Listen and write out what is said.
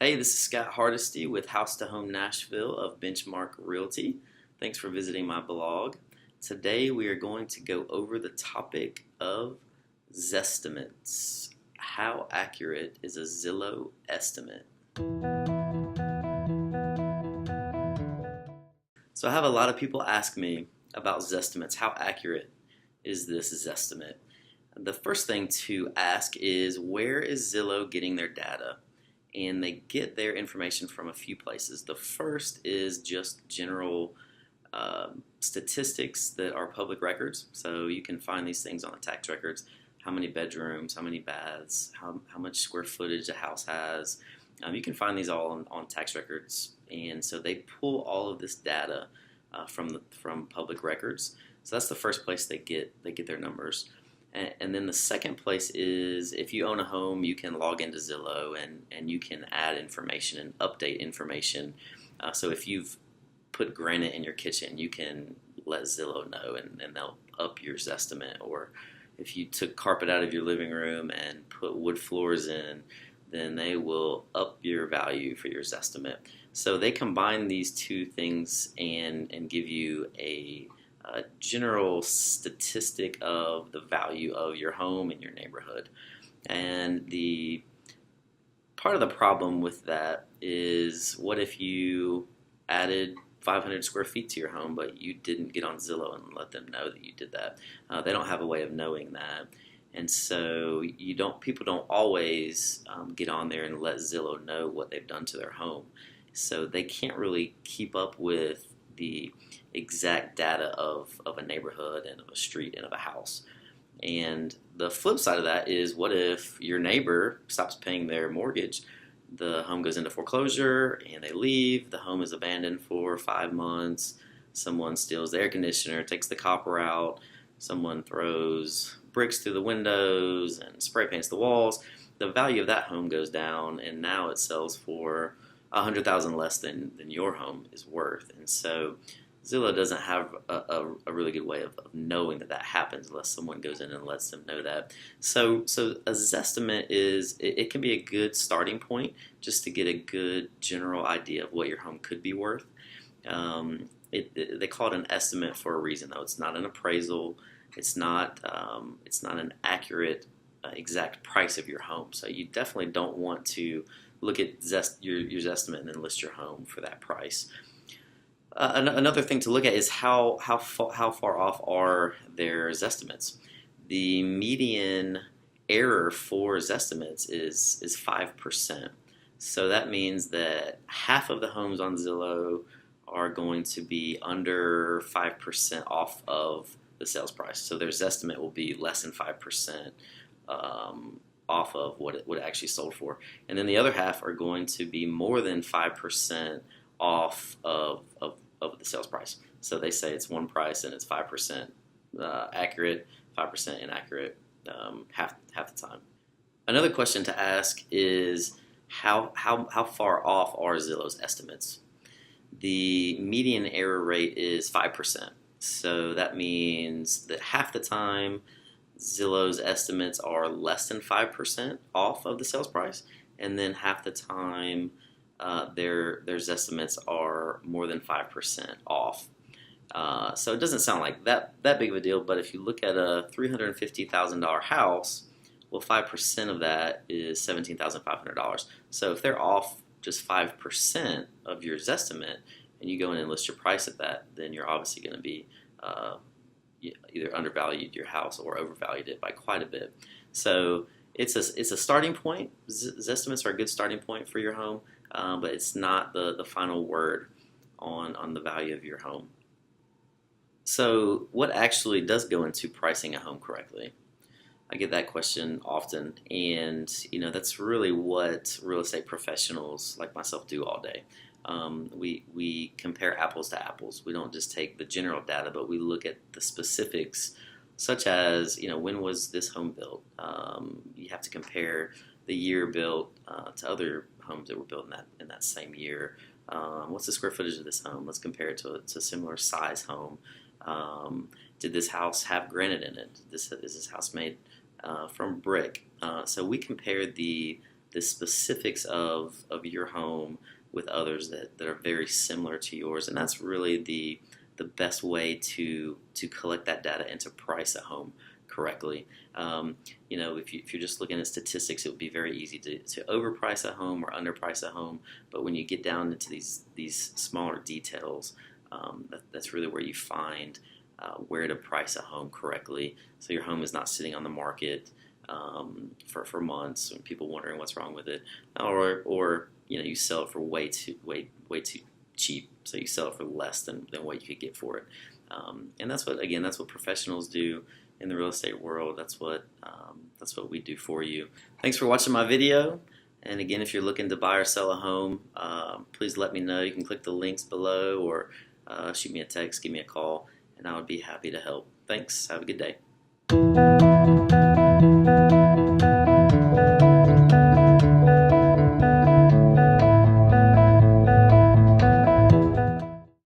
Hey, this is Scott Hardesty with House to Home Nashville of Benchmark Realty. Thanks for visiting my blog. Today we are going to go over the topic of Zestimates. How accurate is a Zillow estimate? So I have a lot of people ask me about Zestimates. How accurate is this Zestimate? The first thing to ask is, where is Zillow getting their data? And they get their information from a few places. The first is just general statistics that are public records. So you can find these things on the tax records: how many bedrooms, how many baths, how much square footage a house has. You can find these all on tax records, and so they pull all of this data from public records. So that's the first place they get their numbers. And then the second place is, if you own a home, you can log into Zillow and you can add information and update information. So if you've put granite in your kitchen, you can let Zillow know and they'll up your Zestimate. Or if you took carpet out of your living room and put wood floors in, then they will up your value for your Zestimate. So they combine these two things and give you a general statistic of the value of your home and your neighborhood. And the part of the problem with that is, what if you added 500 square feet to your home, but you didn't get on Zillow and let them know that you did that? They don't have a way of knowing that, and so people don't always get on there and let Zillow know what they've done to their home. So they can't really keep up with the exact data of a neighborhood and of a street and of a house. And the flip side of that is, what if your neighbor stops paying their mortgage, the home goes into foreclosure, and they leave, the home is abandoned for 5 months, someone steals the air conditioner, takes the copper out, someone throws bricks through the windows and spray paints the walls, the value of that home goes down, and now it sells for $100,000 less than your home is worth. And so Zillow doesn't have a really good way of knowing that happens unless someone goes in and lets them know that. So a Zestimate it can be a good starting point just to get a good general idea of what your home could be worth. They call it an estimate for a reason, though. It's not an appraisal. It's not an accurate exact price of your home. So you definitely don't want to look at your Zestimate and then list your home for that price. Another thing to look at is how far off are their Zestimates. The median error for Zestimates is 5%. So that means that half of the homes on Zillow are going to be under 5% off of the sales price. So their Zestimate will be less than 5% off of what it actually sold for. And then the other half are going to be more than 5% off of the sales price. So they say it's one price and it's 5% accurate, 5% inaccurate half the time. Another question to ask is, how far off are Zillow's estimates? The median error rate is 5%. So that means that half the time Zillow's estimates are less than 5% off of the sales price, and then half the time their estimates are more than 5% off. So it doesn't sound like that big of a deal, but if you look at a $350,000 house, well, 5% of that is $17,500. So if they're off just 5% of your Zestimate, and you go in and list your price at that, then you're obviously going to be either undervalued your house or overvalued it by quite a bit. So it's a starting point. Zestimates are a good starting point for your home, but it's not the final word on the value of your home. So what actually does go into pricing a home correctly? I get that question often, and that's really what real estate professionals like myself do all day. We compare apples to apples. We don't just take the general data, but we look at the specifics, such as when was this home built? You have to compare the year built to other homes that were built in that same year. What's the square footage of this home? Let's compare it to a similar size home. Did this house have granite in it? Is this house made from brick? So we compare the the specifics of your home with others that are very similar to yours, and that's really the best way to collect that data and to price a home correctly. If you're just looking at statistics, it would be very easy to overprice a home or underprice a home. But when you get down into these smaller details, that's really where you find where to price a home correctly, so your home is not sitting on the market for months and people wondering what's wrong with it, or you sell it for way too cheap, so you sell it for less than what you could get for it. And that's what professionals do in the real estate world. That's what we do for you. Thanks for watching my video. And again, if you're looking to buy or sell a home, please let me know. You can click the links below, or shoot me a text, give me a call, and I would be happy to help. Thanks. Have a good day.